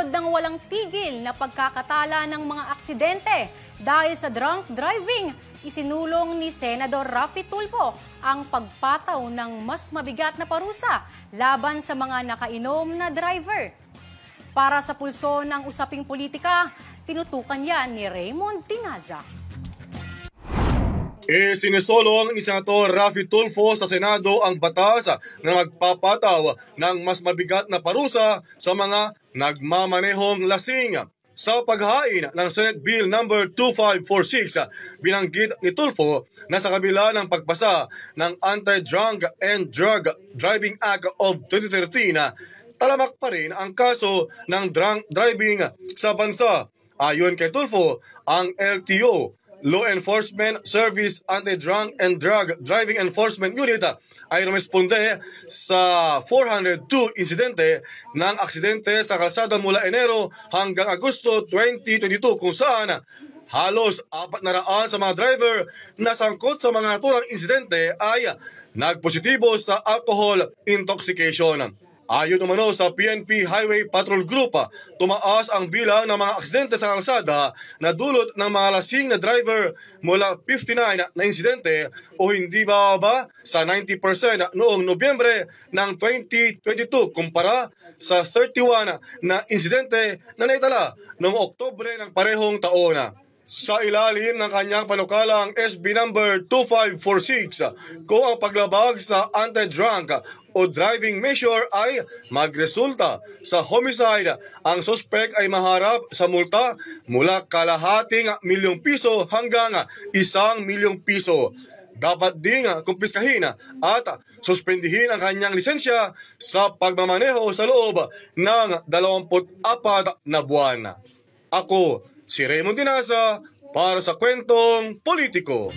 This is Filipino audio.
Kasunod ng walang tigil na pagkakatala ng mga aksidente dahil sa drunk driving, isinulong ni Senador Raffy Tulfo ang pagpataw ng mas mabigat na parusa laban sa mga nakainom na driver. Para sa pulso ng usaping politika, tinutukan yan ni Raymond Tinaza. Sinisolong ni Senator Raffy Tulfo sa Senado ang batas na magpapataw ng mas mabigat na parusa sa mga nagmamanehong lasing. Sa paghain ng Senate Bill No. 2546, binanggit ni Tulfo na sa kabila ng pagpasa ng Anti-Drunk and Drug Driving Act of 2013, talamak pa rin ang kaso ng drunk driving sa bansa. Ayon kay Tulfo, ang LTO, Law Enforcement Service Anti-Drunk and Drug Driving Enforcement Unit, ay rumesponde sa 402 insidente ng aksidente sa kalsada mula Enero hanggang Agosto 2022, kung saan halos 400 sa mga driver na sangkot sa mga naturang insidente ay nagpositibo sa alcohol intoxication. Ayon umano sa PNP Highway Patrol Group, tumaas ang bilang ng mga aksidente sa kalsada na dulot ng mga lasing na driver mula 59 na insidente o hindi bababa sa 90% noong Nobyembre ng 2022 kumpara sa 31 na insidente na naitala noong Oktubre ng parehong taon. Sa ilalim ng kanyang panukalang SB No. 2546, kung ang paglabag sa anti-drunk o driving measure ay magresulta sa homicide, ang suspect ay maharap sa multa mula ₱250,000 hanggang ₱1,000,000. Dapat ding kumpiskahin at suspendihin ang kanyang lisensya sa pagmamaneho sa loob ng 24 na buwan. Ako, si Raymond Tinaza para sa Kwentong Politiko.